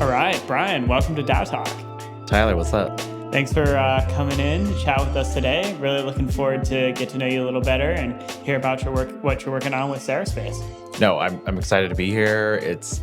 All right, Brian, welcome to DAO Talk. Tyler, what's up? Thanks for coming in to chat with us today. Really looking forward to get to know you a little better and hear about your work, what you're working on with Serif. No, I'm excited to be here. It's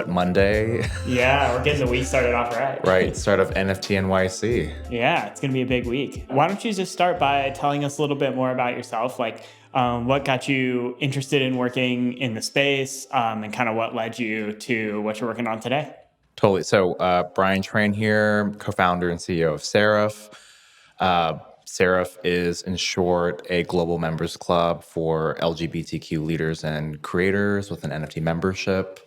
Monday? Yeah, we're getting the week started off right. Right, start of NFT NYC. Yeah, it's going to be a big week. Why don't you just start by telling us a little bit more about yourself, what got you interested in working in the space, and kind of what led you to what you're working on today? Totally. So Brian Tran here, co-founder and CEO of Serif. Serif is, in short, a global members club for LGBTQ leaders and creators with an NFT membership.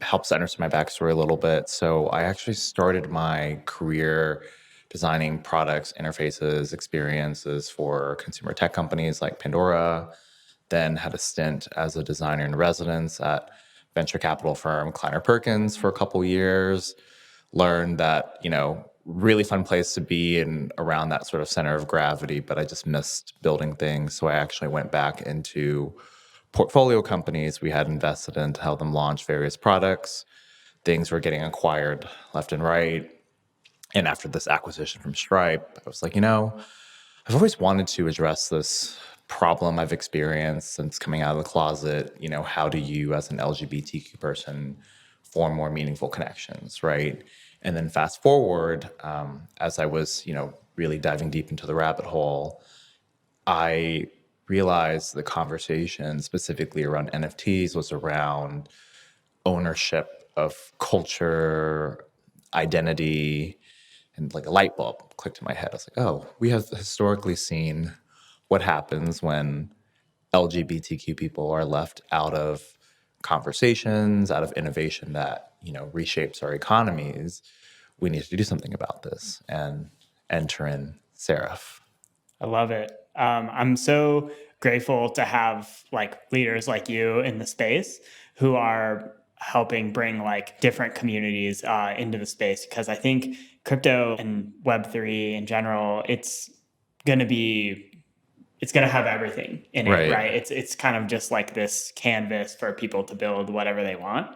Helps to understand my backstory a little bit. So I actually started my career designing products, interfaces, experiences for consumer tech companies like Pandora, then had a stint as a designer in residence at venture capital firm Kleiner Perkins for a couple years. Learned that, really fun place to be and around that sort of center of gravity, but I just missed building things. So I actually went back into portfolio companies we had invested in to help them launch various products. Things were getting acquired left and right. And after this acquisition from Stripe, I was like, I've always wanted to address this problem I've experienced since coming out of the closet. How do you, as an LGBTQ person, form more meaningful connections, right? And then fast forward, as I was, really diving deep into the rabbit hole, I realized the conversation specifically around NFTs was around ownership of culture, identity, and like a light bulb clicked in my head. I was like, oh, we have historically seen what happens when LGBTQ people are left out of conversations, out of innovation that, reshapes our economies. We need to do something about this and enter in Serif. I love it. I'm so grateful to have leaders like you in the space who are helping bring different communities into the space, because I think crypto and Web3 in general, it's going to have everything in it, right? It's kind of just like this canvas for people to build whatever they want,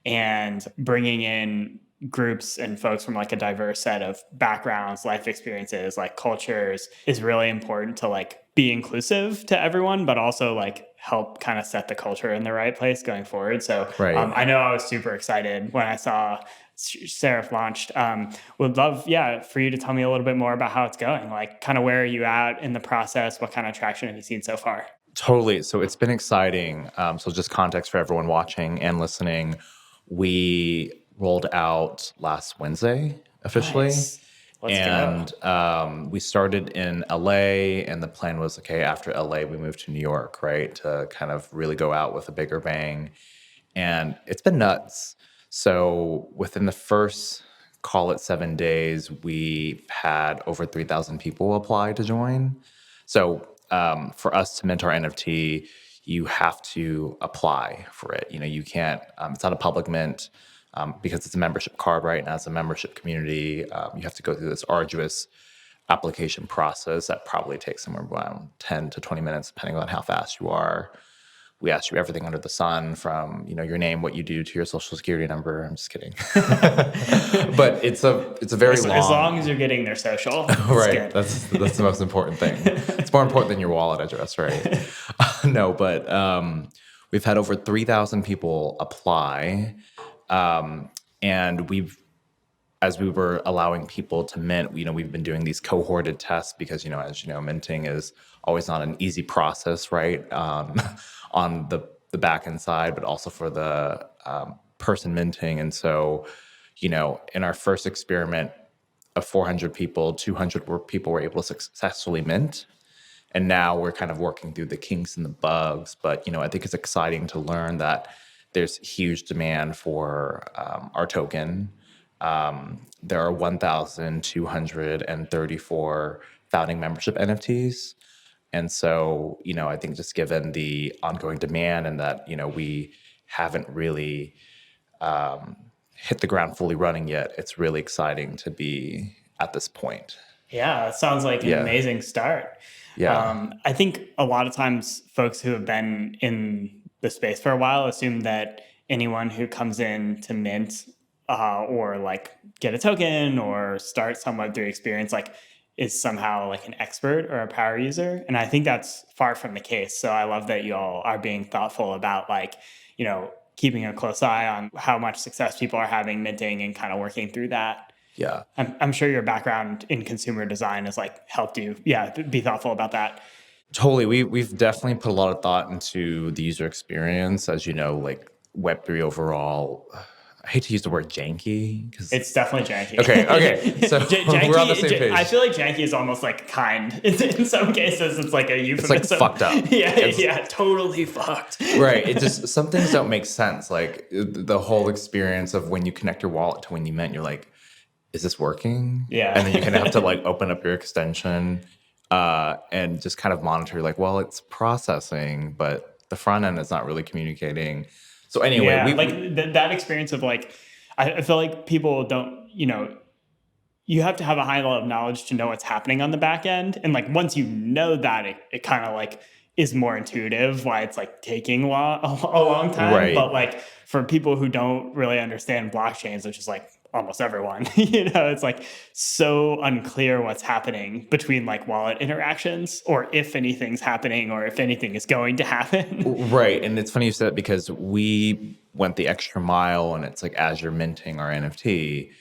and bringing in groups and folks from a diverse set of backgrounds, life experiences, cultures is really important to be inclusive to everyone, but also help kind of set the culture in the right place going forward. So I know I was super excited when I saw Serif launched. Would love, for you to tell me a little bit more about how it's going, kind of where are you at in the process? What kind of traction have you seen so far? Totally. So it's been exciting. So just context for everyone watching and listening. We rolled out last Wednesday officially. Nice. We started in LA, and the plan was, okay, after LA, we moved to New York, right? To kind of really go out with a bigger bang. And it's been nuts. So within the first, call it 7 days, we had over 3,000 people apply to join. So for us to mint our NFT, you have to apply for it. You can't, it's not a public mint because it's a membership card, right? And as a membership community, you have to go through this arduous application process that probably takes somewhere around 10 to 20 minutes, depending on how fast you are. We ask you everything under the sun, from your name, what you do, to your social security number. I'm just kidding, but it's a very long. As long as you're getting their social, right? That's the most important thing. It's more important than your wallet address, right? No, but we've had over 3,000 people apply, and as we were allowing people to mint, we've been doing these cohorted tests because, as you know, minting is always not an easy process, right? On the back end side, but also for the person minting. And so, in our first experiment of 400 people, 200 people were able to successfully mint. And now we're kind of working through the kinks and the bugs. But, I think it's exciting to learn that there's huge demand for our token. There are 1,234 founding membership NFTs. And so, I think just given the ongoing demand and that, we haven't really hit the ground fully running yet, it's really exciting to be at this point. Yeah, it sounds like an amazing start. Yeah. I think a lot of times folks who have been in the space for a while assume that anyone who comes in to mint or like get a token or start some Web3 experience like is somehow like an expert or a power user. And I think that's far from the case. So I love that you all are being thoughtful about like, keeping a close eye on how much success people are having minting and kind of working through that. Yeah. I'm sure your background in consumer design has like helped you, be thoughtful about that. Totally. We've definitely put a lot of thought into the user experience. As you know, like Web3 overall, I hate to use the word janky because It's definitely janky. Okay. So janky, we're on the same page. I feel like janky is almost like kind. In some cases, it's like a euphemism. It's like fucked up. Yeah, totally fucked. Right. It just, some things don't make sense. Like the whole experience of when you connect your wallet to when you mint, you're like, is this working? Yeah. And then you kind of have to like open up your extension and just kind of monitor like, well, it's processing, but the front end is not really communicating. So anyway, that experience of like, I feel like people don't, you have to have a high level of knowledge to know what's happening on the back end. And like, once you know that, it kind of like is more intuitive why it's like taking a long time. Right. But like for people who don't really understand blockchains, which is like almost everyone, it's like so unclear what's happening between like wallet interactions or if anything's happening or if anything is going to happen. Right. And it's funny you said that because we went the extra mile and it's like as you're minting our NFT,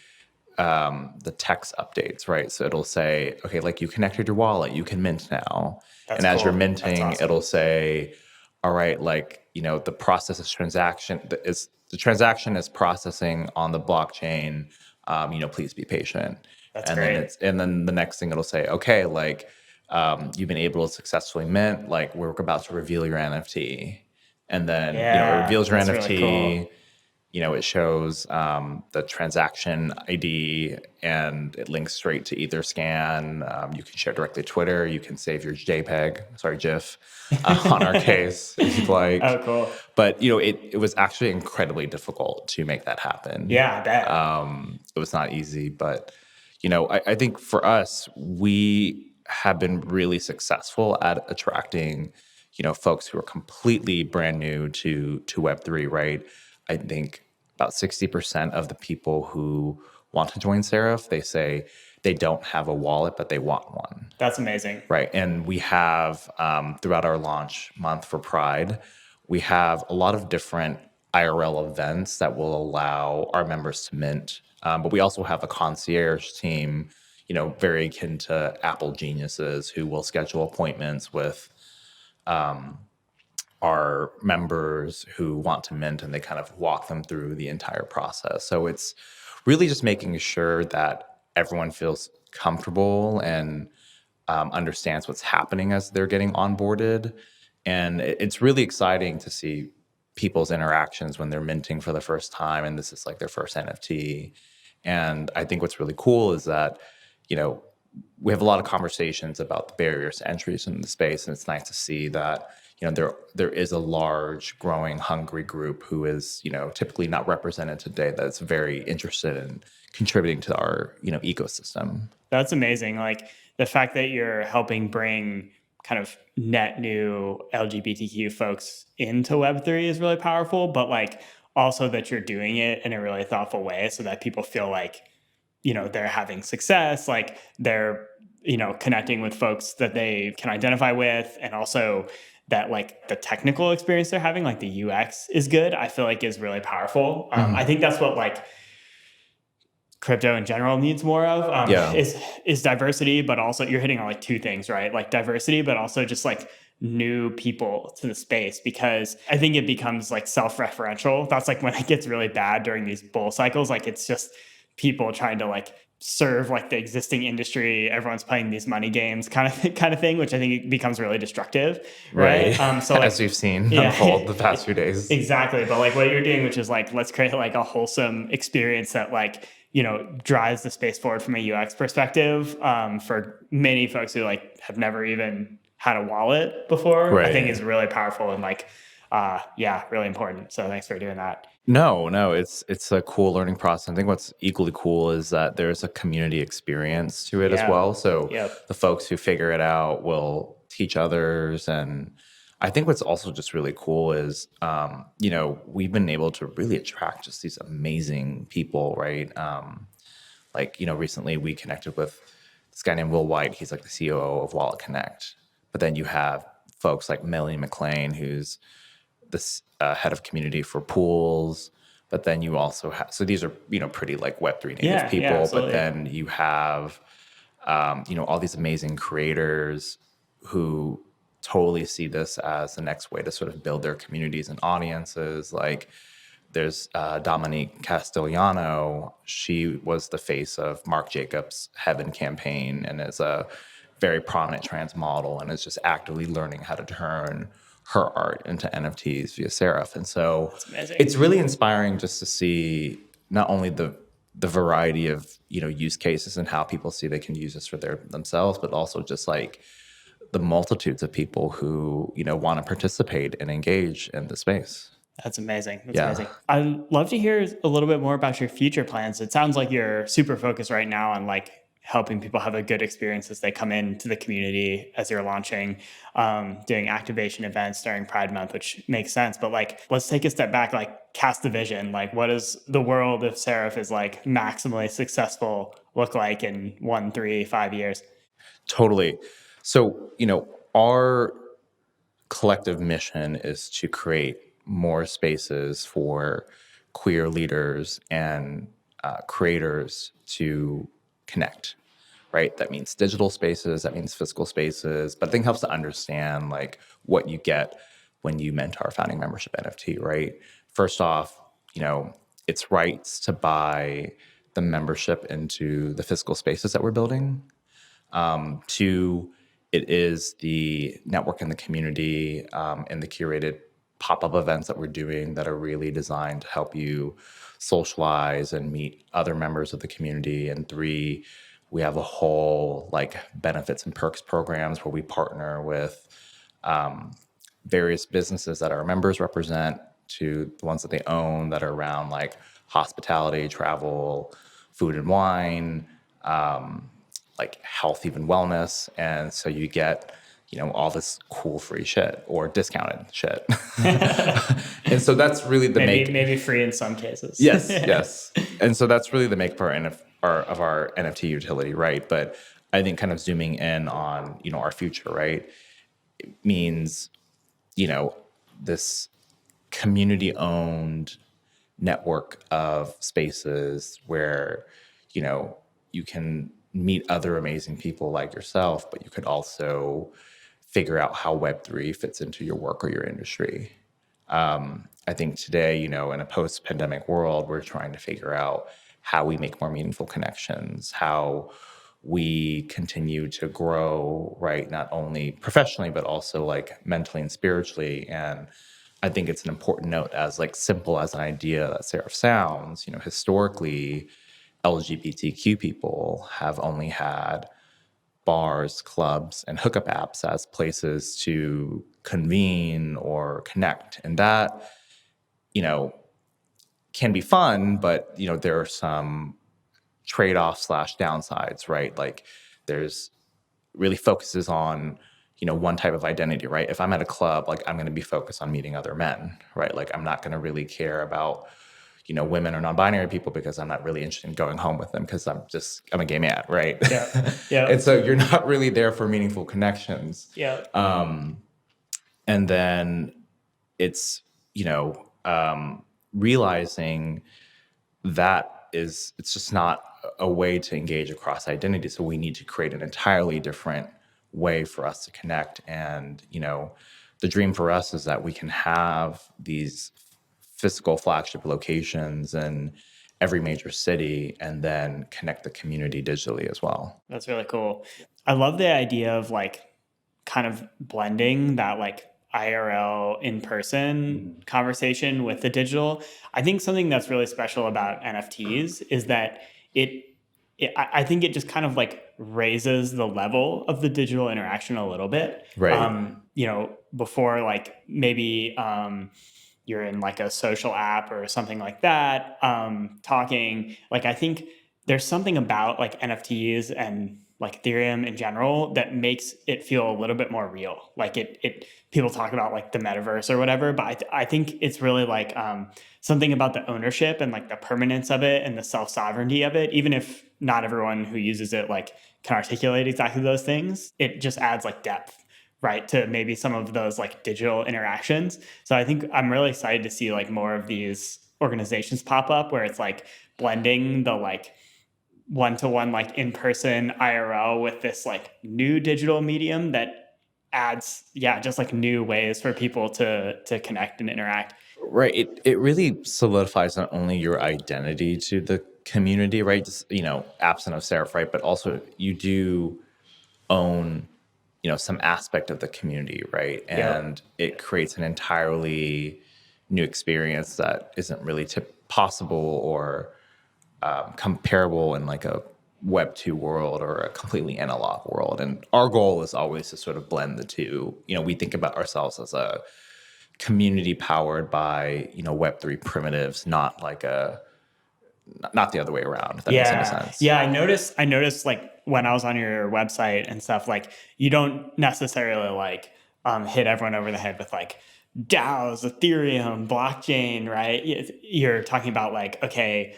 the text updates, right? So it'll say, okay, like you connected your wallet, you can mint now. That's and as cool. you're minting, That's awesome. It'll say, all right, like, the process is the transaction is processing on the blockchain. Please be patient. That's and great. then the next thing it'll say, okay, like, you've been able to successfully mint, like we're about to reveal your NFT. And then, it reveals your NFT. Really cool. It shows the transaction ID and it links straight to Etherscan. You can share directly to Twitter. You can save your GIF on our case if you'd like. Oh, cool. But, it was actually incredibly difficult to make that happen. Yeah, I bet. It was not easy. But, I think for us, we have been really successful at attracting, folks who are completely brand new to Web3, right? I think about 60% of the people who want to join Serif, they say they don't have a wallet, but they want one. That's amazing. Right. And we have, throughout our launch month for Pride, we have a lot of different IRL events that will allow our members to mint. But we also have a concierge team, very akin to Apple geniuses who will schedule appointments with our members who want to mint, and they kind of walk them through the entire process. So it's really just making sure that everyone feels comfortable and understands what's happening as they're getting onboarded. And it's really exciting to see people's interactions when they're minting for the first time, and this is like their first NFT. And I think what's really cool is that, we have a lot of conversations about the barriers to entries in the space, and it's nice to see that there is a large, growing, hungry group who is, typically not represented today that's very interested in contributing to our, ecosystem. That's amazing. Like the fact that you're helping bring kind of net new LGBTQ folks into Web3 is really powerful, but like also that you're doing it in a really thoughtful way so that people feel like, they're having success, like they're, connecting with folks that they can identify with, and also that like the technical experience they're having, like the UX is good, I feel like is really powerful. I think that's what like crypto in general needs more of is diversity, but also you're hitting on like two things, right? Like diversity, but also just like new people to the space, because I think it becomes like self-referential. That's like when it gets really bad during these bull cycles. Like it's just people trying to like serve like the existing industry. Everyone's playing these money games kind of thing, which I think it becomes really destructive. Right. So like, as we've seen unfold the past few days. Exactly. But like what you're doing, which is like, let's create like a wholesome experience that like, drives the space forward from a UX perspective, for many folks who like have never even had a wallet before, right. I think is really powerful and like, really important. So thanks for doing that. No, it's a cool learning process. I think what's equally cool is that there's a community experience to it as well. So the folks who figure it out will teach others, and I think what's also just really cool is, we've been able to really attract just these amazing people, right? Recently we connected with this guy named Will White. He's like the CEO of Wallet Connect. But then you have folks like Melanie McLean, who's this head of community for pools. But then you also have, so these are, pretty like Web3 native Yeah, people. But absolutely. then you have, all these amazing creators who totally see this as the next way to sort of build their communities and audiences. Like there's Dominique Castellano. She was the face of Marc Jacobs' Heaven campaign and is a very prominent trans model and is just actively learning how to turn her art into NFTs via Serif. And so That's amazing. it's really inspiring just to see not only the variety of use cases and how people see they can use this for themselves, but also just like the multitudes of people who want to participate and engage in the space. That's amazing. That's Yeah. amazing. I'd love to hear a little bit more about your future plans. It sounds like you're super focused right now on like helping people have a good experience as they come into the community as you're launching, doing activation events during Pride Month, which makes sense. But like, let's take a step back, like cast the vision. Like, what does the world if Serif is like maximally successful look like in 1, 3, 5 years? Totally. So, our collective mission is to create more spaces for queer leaders and creators to connect, right? That means digital spaces, that means physical spaces, but I think helps to understand like what you get when you mint our founding membership NFT, right? First off, it's rights to buy the membership into the physical spaces that we're building. Two, it is the network in the community and the curated pop-up events that we're doing that are really designed to help you socialize and meet other members of the community. And three, we have a whole like benefits and perks programs where we partner with various businesses that our members represent to the ones that they own that are around like hospitality, travel, food and wine, like health, even wellness. And so you get, all this cool free shit or discounted shit. And so that's really the Maybe free in some cases. yes. And so that's really the make of our NFT utility, right? But I think kind of zooming in on, our future, right? It means, this community owned network of spaces where you can meet other amazing people like yourself, but you could also figure out how Web3 fits into your work or your industry. I think today, in a post-pandemic world, we're trying to figure out how we make more meaningful connections, how we continue to grow, right? Not only professionally, but also like mentally and spiritually. And I think it's an important note, as like simple as an idea that Serif sounds, historically, LGBTQ people have only had bars, clubs, and hookup apps as places to convene or connect. And that, you know, can be fun, but, there are some trade-offs slash downsides, right? Like there's really focuses on, one type of identity, right? If I'm at a club, like I'm going to be focused on meeting other men, right? Like I'm not going to really care about, women or non-binary people because I'm not really interested in going home with them because I'm a gay man, right? Yeah. Yeah. And so you're not really there for meaningful connections. Yeah. And then it's, realizing that it's just not a way to engage across identity. So we need to create an entirely different way for us to connect. And, the dream for us is that we can have these physical flagship locations in every major city and then connect the community digitally as well. That's really cool. I love the idea of like kind of blending that like IRL in person conversation with the digital. I think something that's really special about NFTs is that it, I think it just kind of like raises the level of the digital interaction a little bit. Right. Before like maybe you're in like a social app or something like that, talking, like I think there's something about like NFTs and like Ethereum in general that makes it feel a little bit more real. Like people talk about like the metaverse or whatever, but I think it's really like something about the ownership and like the permanence of it and the self sovereignty of it. Even if not everyone who uses it like can articulate exactly those things, it just adds like depth, right, to maybe some of those like digital interactions. So I think I'm really excited to see like more of these organizations pop up where it's like blending the like one-to-one like in-person IRL with this like new digital medium that adds just like new ways for people to connect and interact. Right. It really solidifies not only your identity to the community, right? Just, absent of Serif, right? But also you do own, some aspect of the community, right? Yeah. And it creates an entirely new experience that isn't really possible or comparable in like a Web 2 world or a completely analog world. And our goal is always to sort of blend the two. We think about ourselves as a community powered by, Web 3 primitives, not the other way around, if that makes any sense. Yeah. I noticed like when I was on your website and stuff, like you don't necessarily like hit everyone over the head with like DAOs, Ethereum, blockchain, right? You're talking about like, okay,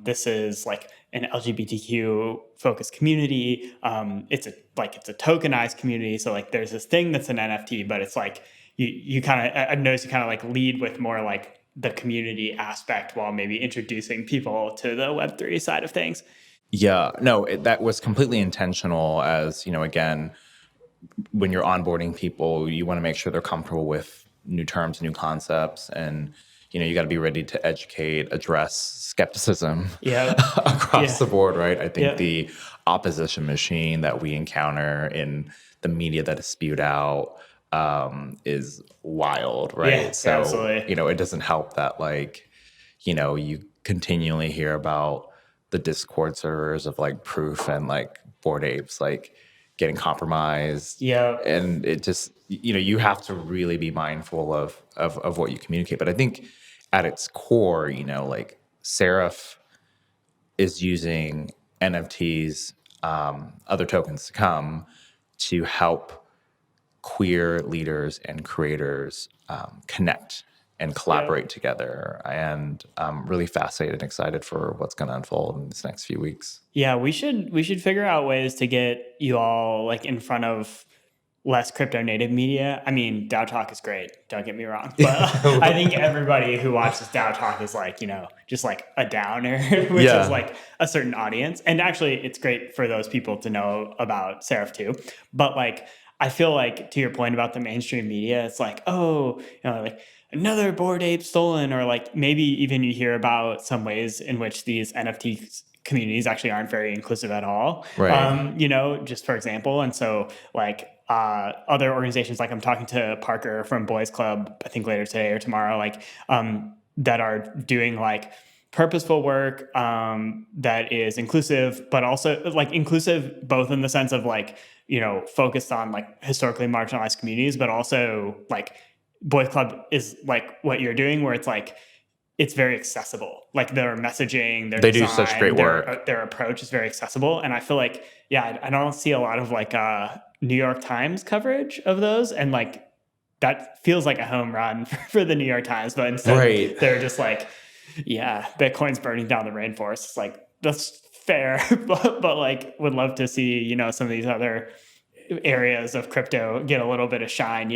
this is like an LGBTQ focused community. It's a tokenized community. So like there's this thing that's an NFT, but it's like you kind of, I've noticed you kind of like lead with more like the community aspect while maybe introducing people to the Web3 side of things. Yeah, no, that was completely intentional. As again, when you're onboarding people, you want to make sure they're comfortable with new terms, new concepts, and you got to be ready to educate, address skepticism Yeah. across Yeah. the board, right? I think Yeah. the opposition machine that we encounter in the media that is spewed out is wild, Yeah. right? So Absolutely. it doesn't help that you continually hear about the Discord servers of like Proof and like Bored Apes like getting compromised, Yeah. and it just you have to really be mindful of what you communicate. But I think at its core, like Serif is using NFTs, other tokens to come, to help queer leaders and creators connect and Yeah. collaborate together. And I'm really fascinated and excited for what's going to unfold in this next few weeks. Yeah, we should figure out ways to get you all like in front of less crypto native media. I mean, DAO Talk is great. Don't get me wrong, but I think everybody who watches DAO Talk is like just like a downer, which is Yeah. like a certain audience. And actually, it's great for those people to know about Serif too. But like, I feel like to your point about the mainstream media, it's like, oh, like another Bored Ape stolen, or like maybe even you hear about some ways in which these NFT communities actually aren't very inclusive at all. Right. Just for example. And so like other organizations, like I'm talking to Parker from Boys Club, I think later today or tomorrow, like that are doing like purposeful work that is inclusive, but also like inclusive both in the sense of like, focused on like historically marginalized communities, but also like Boys Club is like what you're doing, where it's like it's very accessible. Like their messaging, their They do such design, great work. their approach is very accessible. And I feel like, I don't see a lot of like New York Times coverage of those. And like that feels like a home run for the New York Times. But instead Right. they're just like, Bitcoin's burning down the rainforest. It's like, that's fair. but like would love to see, some of these other areas of crypto get a little bit of shine.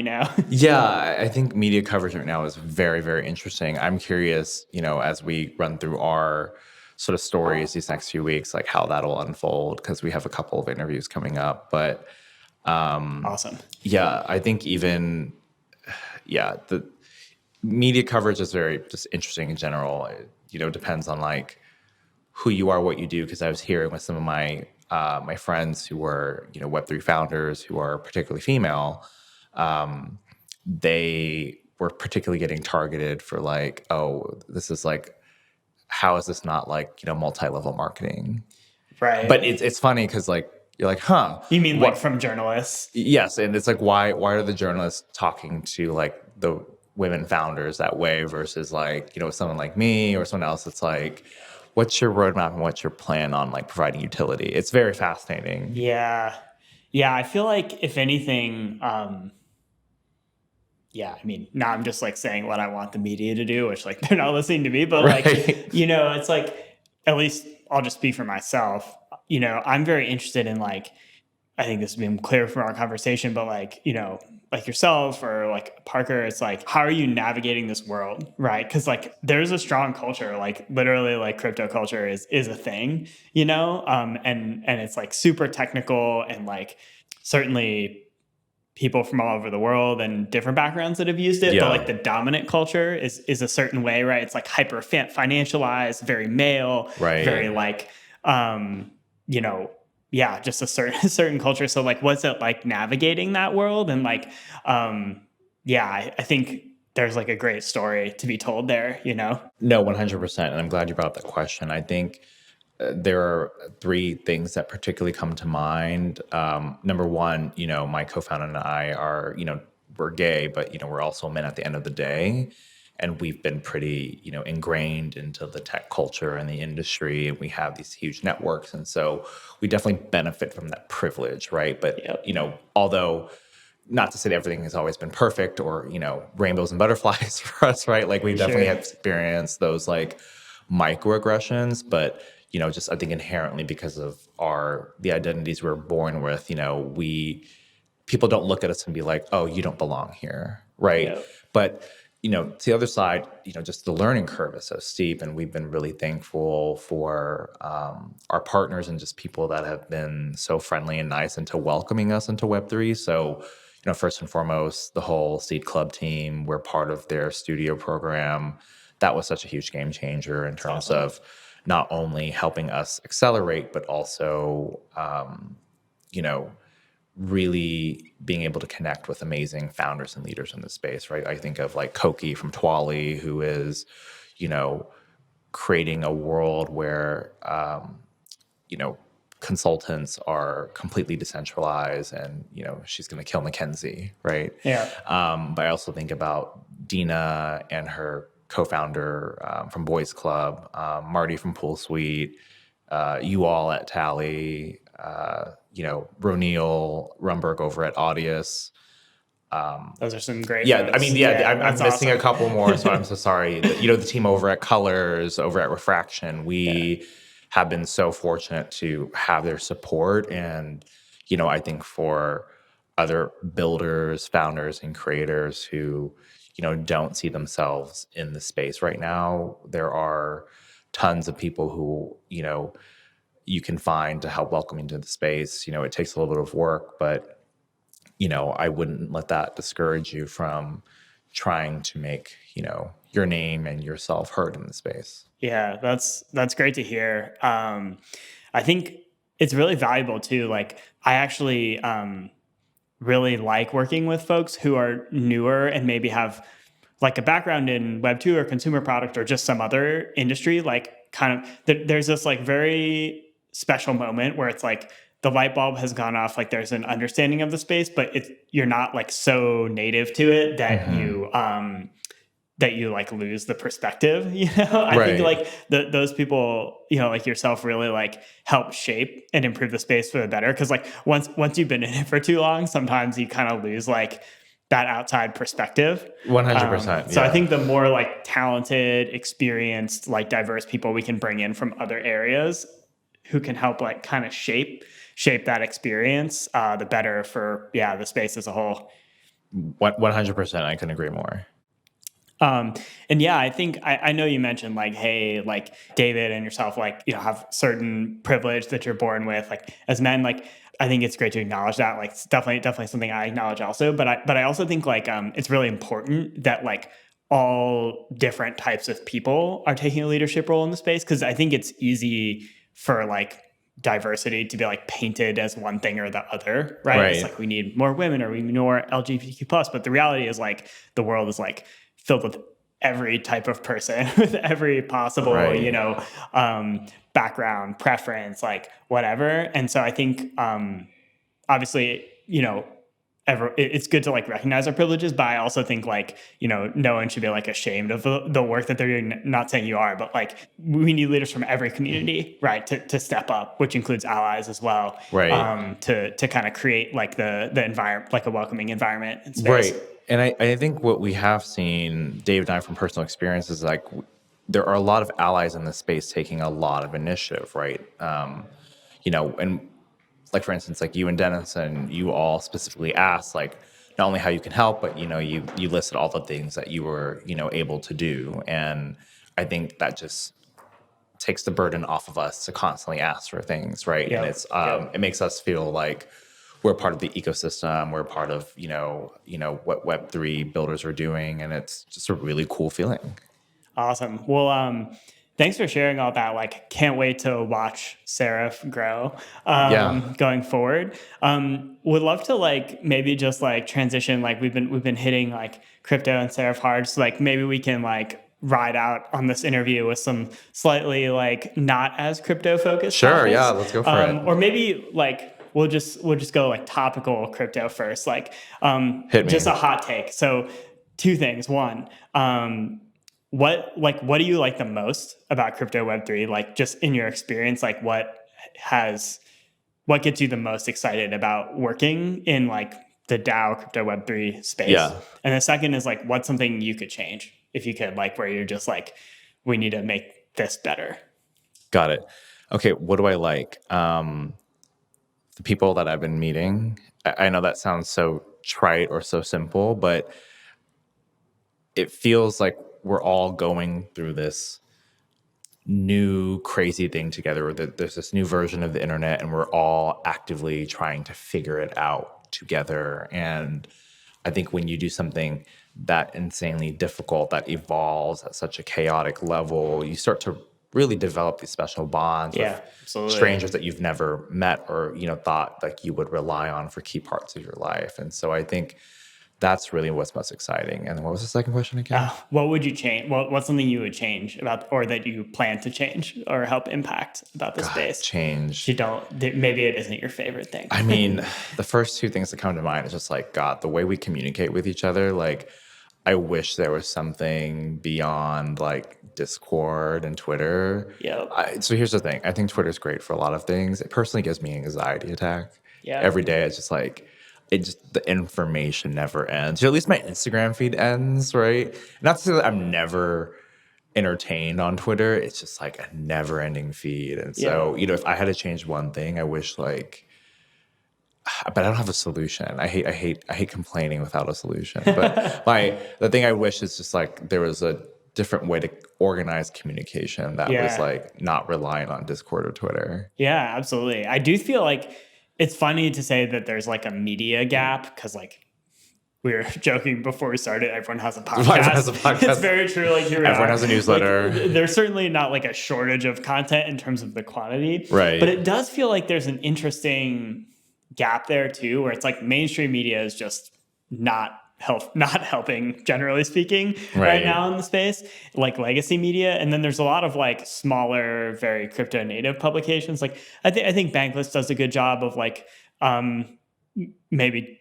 Yeah, I think media coverage right now is very, very interesting. I'm curious, as we run through our sort of stories these next few weeks, like how that'll unfold, because we have a couple of interviews coming up. But Awesome. yeah, I think the media coverage is very just interesting in general. It, depends on like who you are, what you do. Because I was hearing with some of my my friends who were Web3 founders who are particularly female, they were particularly getting targeted for like, oh, this is like, how is this not like multi-level marketing? Right. But it's funny because like you're like, huh? You mean what? like from journalists? Yes, and it's like why are the journalists talking to like the women founders that way versus like someone like me or someone else? It's like, what's your roadmap and what's your plan on like providing utility? It's very fascinating. Yeah. Yeah. I feel like if anything, yeah, I mean, now I'm just like saying what I want the media to do, which like they're not listening to me, but like, Right. it's like, at least I'll just speak for myself. I'm very interested in like, I think this has been clear from our conversation, but like, like yourself or like Parker, it's like, how are you navigating this world? Right. Cause like there's a strong culture, like literally like crypto culture is a thing, and it's like super technical and like certainly people from all over the world and different backgrounds that have used it, but like Yeah. the dominant culture is a certain way, right? It's like hyper financialized, very male, very Right. like you know yeah, just a certain certain culture. So like what's it like navigating that world? And like yeah, I think there's like a great story to be told there. No, 100%. And I'm glad you brought up that question. I think there are three things that particularly come to mind. Number one, my co-founder and I are, we're gay, but, we're also men at the end of the day. And we've been pretty, ingrained into the tech culture and the industry. And we have these huge networks. And so we definitely benefit from that privilege, right? But, Yep. although not to say that everything has always been perfect or, rainbows and butterflies for us, right? Like we For definitely sure. have experienced those like microaggressions, but just I think inherently because of the identities we're born with, people don't look at us and be like, oh, you don't belong here, right? Yep. But to the other side, just the learning curve is so steep, and we've been really thankful for our partners and just people that have been so friendly and nice into welcoming us into Web3. So, first and foremost, the whole Seed Club team, we're part of their studio program. That was such a huge game changer in It's terms awesome. of not only helping us accelerate, but also, you know, really being able to connect with amazing founders and leaders in the space, right? I think of like Koki from Twali, who is, you know, creating a world where, you know, consultants are completely decentralized, and, she's going to kill McKinsey, right? Yeah. But I also think about Dina and her co-founder from Boys Club, Marty from Pool Suite, you all at Tally, Ronil Rumberg over at Audius. Those are some great Yeah, I mean, folks. yeah, Yeah, I'm that's missing a awesome. couple more, so I'm so sorry. The team over at Colors, over at Refraction, Yeah. we have been so fortunate to have their support. And, I think for other builders, founders, and creators who, don't see themselves in the space right now, there are tons of people who, you can find to help welcome into the space. It takes a little bit of work, but I wouldn't let that discourage you from trying to make, your name and yourself heard in the space. Yeah, that's great to hear. I think it's really valuable too. Like I actually really like working with folks who are newer and maybe have like a background in Web 2 or consumer product or just some other industry. Like kind of there's this like very special moment where it's like the light bulb has gone off. Like there's an understanding of the space, but you're not like so native to it that you like lose the perspective. I think Right. like those people, like yourself, really like help shape and improve the space for the better. Because like once you've been in it for too long, sometimes you kind of lose like that outside perspective. 100%. So I Yeah. think the more like talented, experienced, like diverse people we can bring in from other areas who can help like kind of shape that experience, the better for the space as a whole. 100%. I couldn't agree more. Um, and yeah, I think I know you mentioned like, hey, like David and yourself, like, have certain privilege that you're born with, like as men, like, I think it's great to acknowledge that. Like, it's definitely something I acknowledge also. But I also think like, it's really important that like all different types of people are taking a leadership role in the space. Cause I think it's easy for like diversity to be like painted as one thing or the other, right? It's Right. like we need more women or we need more LGBTQ plus. But the reality is like the world is like filled with every type of person with every possible, Right. background, preference, like whatever. And so I think, obviously, it's good to like recognize our privileges, but I also think like, no one should be like ashamed of the work that they're doing. Not saying you are, but like we need leaders from every community, right, to step up, which includes allies as well, Right. to kind of create like the environment, like a welcoming environment and space. Right. And I think what we have seen, Dave and I, from personal experience, is like there are a lot of allies in this space taking a lot of initiative, right? And like for instance, like you and Dennis and you all specifically asked like not only how you can help, but you listed all the things that you were able to do, and I think that just takes the burden off of us to constantly ask for things, right? Yep. And it's it makes us feel like we're part of the ecosystem, we're part of what Web3 builders are doing, and it's just a really cool feeling. Awesome. Well, thanks for sharing all that. Like, can't wait to watch Serif grow going forward. Would love to like maybe just like transition. Like we've been hitting like crypto and Serif hard. So like maybe we can like ride out on this interview with some slightly like not as crypto focused. Sure. Topics. Yeah. Let's go for it. Or maybe like we'll just go like topical crypto first. Like Hit me. just a hot take. So two things. One. What do you like the most about crypto Web3? Like just in your experience, like what gets you the most excited about working in like the DAO crypto Web3 space? Yeah. And the second is like, what's something you could change if you could, like where you're just like, we need to make this better. Got it. Okay. What do I like? The people that I've been meeting, I know that sounds so trite or so simple, but it feels like we're all going through this new crazy thing together, where there's this new version of the internet and we're all actively trying to figure it out together. And I think when you do something that insanely difficult, that evolves at such a chaotic level, you start to really develop these special bonds with absolutely. strangers that you've never met or thought like you would rely on for key parts of your life. And so I think that's really what's most exciting. And what was the second question again? What would you change? What's something you would change about, or that you plan to change or help impact about the space? Change. Maybe it isn't your favorite thing. I mean, the first two things that come to mind is just like, God, the way we communicate with each other. Like, I wish there was something beyond like Discord and Twitter. Yeah. So here's the thing. I think Twitter's great for a lot of things. It personally gives me an anxiety attack. Yeah. Every day it's just like, the information never ends. Or at least my Instagram feed ends, right? Not to say that I'm never entertained on Twitter. It's just like a never ending feed. And so, if I had to change one thing, I wish like, but I don't have a solution. I hate complaining without a solution. But the thing I wish is just like there was a different way to organize communication that was like not reliant on Discord or Twitter. Yeah, absolutely. I do feel like it's funny to say that there's like a media gap because like we were joking before we started, everyone has a podcast. Everyone has a podcast. It's very true. Like everyone has a newsletter. Like, there's certainly not like a shortage of content in terms of the quantity. Right. But it does feel like there's an interesting gap there too, where it's like mainstream media is just not helping, generally speaking, right now in the space, like legacy media. And then there's a lot of like smaller, very crypto native publications. Like I think Bankless does a good job of like maybe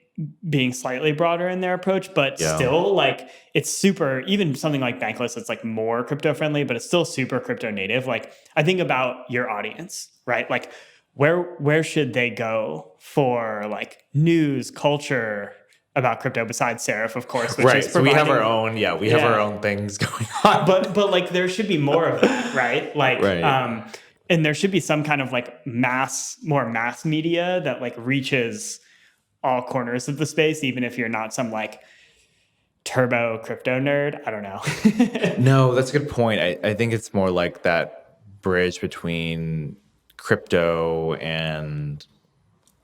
being slightly broader in their approach, but still like it's super, even something like Bankless, it's like more crypto friendly, but it's still super crypto native. Like I think about your audience, right? Like where should they go for like news, culture, about crypto besides Serif, of course. Which is so we have our own, we have our own things going on. But like there should be more of that, right? Like, and there should be some kind of like more mass media that like reaches all corners of the space, even if you're not some like turbo crypto nerd. I don't know. No, that's a good point. I think it's more like that bridge between crypto and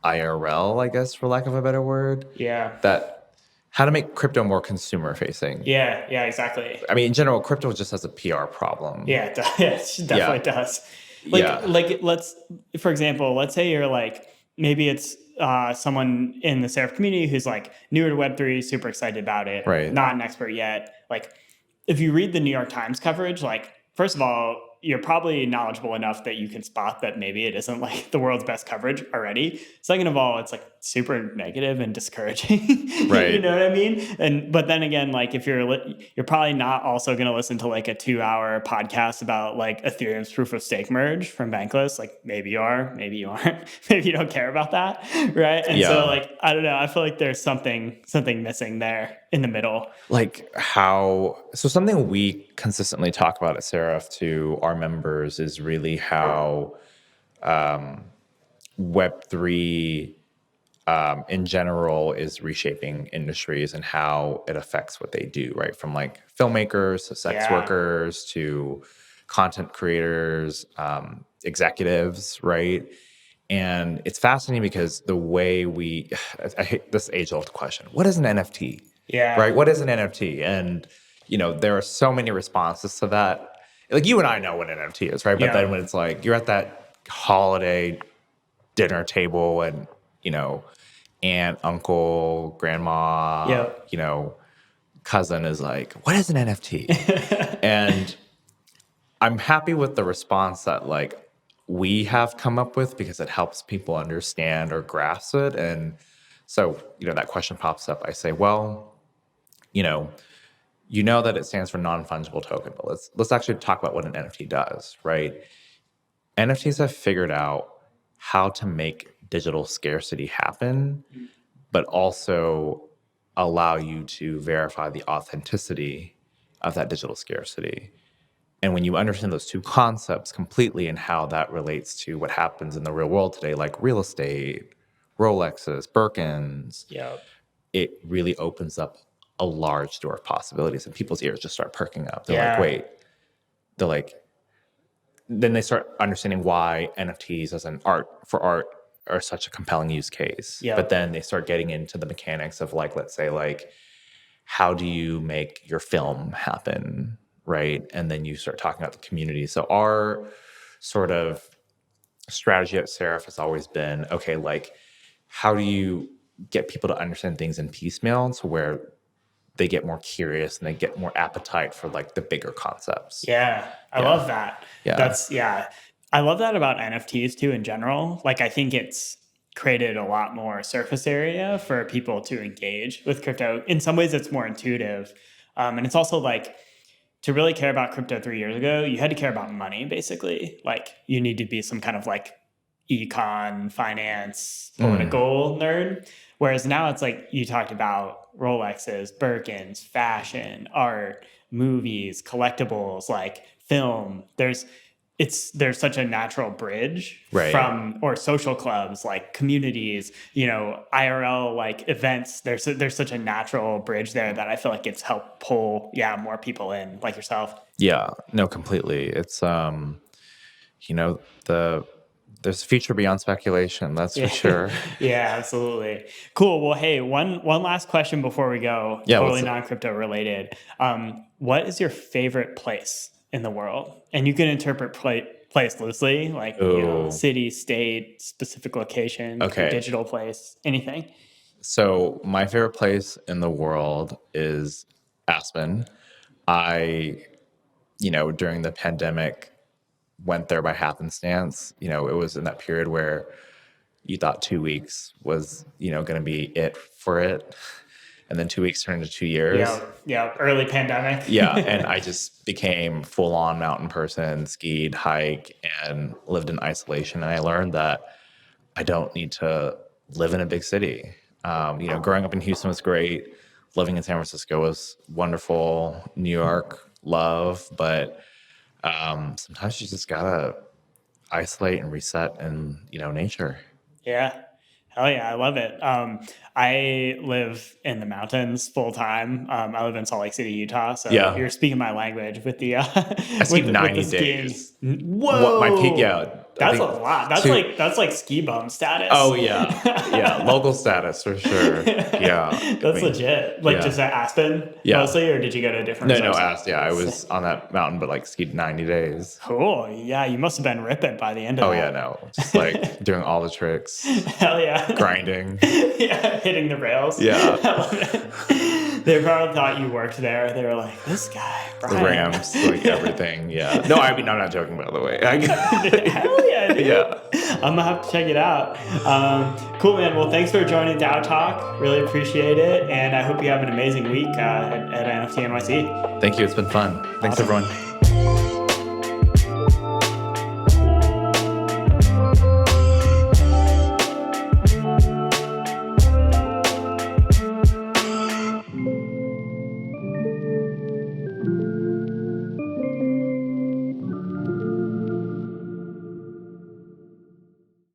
IRL, I guess, for lack of a better word. Yeah. That how to make crypto more consumer facing. Yeah, exactly. I mean, in general, crypto just has a PR problem. Yeah, it definitely does. Like let's, for example, let's say you're like, maybe it's someone in the Serif community who's like newer to Web3, super excited about it, right? Not an expert yet. Like if you read the New York Times coverage, like first of all, you're probably knowledgeable enough that you can spot that maybe it isn't like the world's best coverage already. Second of all, it's like super negative and discouraging. You Right. know what I mean? But then again, like if you're probably not also going to listen to like a 2-hour podcast about like Ethereum's proof of stake merge from Bankless. Like maybe you are, maybe you aren't, maybe you don't care about that, right? And so Yeah. like I don't know, I feel like there's something missing there in the middle. Like so something we consistently talk about at Serif to our members is really how Web3 in general is reshaping industries and how it affects what they do, right? From like filmmakers to sex Yeah. workers to content creators, executives, right? And it's fascinating because the way I hate this age-old question: what is an NFT? Yeah. Right? What is an NFT? And there are so many responses to that. Like you and I know what an NFT is, right? But Yeah. then when it's like you're at that holiday dinner table and aunt, uncle, grandma, Yeah. cousin is like, what is an NFT? And I'm happy with the response that like we have come up with because it helps people understand or grasp it. And so, that question pops up. I say, well, you know that it stands for non-fungible token, but let's actually talk about what an NFT does, right? NFTs have figured out how to make digital scarcity happen, but also allow you to verify the authenticity of that digital scarcity. And when you understand those two concepts completely and how that relates to what happens in the real world today, like real estate, Rolexes, Birkins, Yeah. it really opens up a large door of possibilities and people's ears just start perking up. They're like, Yeah. wait, they're like, then they start understanding why NFTs as an art are such a compelling use case. Yeah. But then they start getting into the mechanics of like, let's say like, how do you make your film happen? Right. And then you start talking about the community. So our sort of strategy at Serif has always been, okay, like, how do you get people to understand things in piecemeal to where they get more curious and they get more appetite for like the bigger concepts? Yeah. I love that. Yeah. I love that about NFTs too in general. Like I think it's created a lot more surface area for people to engage with crypto. In some ways it's more intuitive. And it's also like to really care about crypto 3 years ago, you had to care about money basically. Like you need to be some kind of like econ, finance, political nerd. Whereas now it's like you talked about Rolexes, Birkins, fashion, art, movies, collectibles, like film. There's such a natural bridge Right. from or social clubs like communities, IRL like events. There's such a natural bridge there that I feel like it's helped pull more people in like yourself. Yeah, no, completely. It's there's a future beyond speculation, that's for sure. Yeah, absolutely. Cool. Well, hey, one last question before we go. Yeah, Totally what's it? non-crypto related. What is your favorite place in the world? And you can interpret place loosely, like city, state, specific location, Okay. digital place, anything. So my favorite place in the world is Aspen. I, during the pandemic, went there by happenstance. It was in that period where you thought 2 weeks was, going to be it for it. And then 2 weeks turned into 2 years. Yeah. Early pandemic. Yeah. And I just became full on mountain person, skied, hike, and lived in isolation. And I learned that I don't need to live in a big city. Growing up in Houston was great. Living in San Francisco was wonderful. New York, love. But sometimes you just gotta isolate and reset in, nature. Yeah. Hell yeah, I love it. I live in the mountains full time. I live in Salt Lake City, Utah. So you're speaking my language with the I skied 90 days. Whoa, my peak, that's a lot. That's like ski bum status. Oh yeah, local status for sure. Yeah, that's legit. Like just at Aspen mostly, or did you go to different? No, Aspen. Yeah, I was on that mountain, but like skied 90 days. Cool. Yeah, you must have been ripping by the end of that. Oh yeah, no, just like doing all the tricks. Hell yeah. Grinding. Yeah, hitting the rails. Yeah. They probably thought you worked there. They were like, this guy, The Brian. Rams, like everything. Yeah. No, I mean, I'm not joking, by the way. Hell yeah, dude. Yeah. I'm gonna have to check it out. Cool, man. Well, thanks for joining DAO Talk. Really appreciate it. And I hope you have an amazing week at NFT NYC. Thank you. It's been fun. Thanks, Awesome. everyone.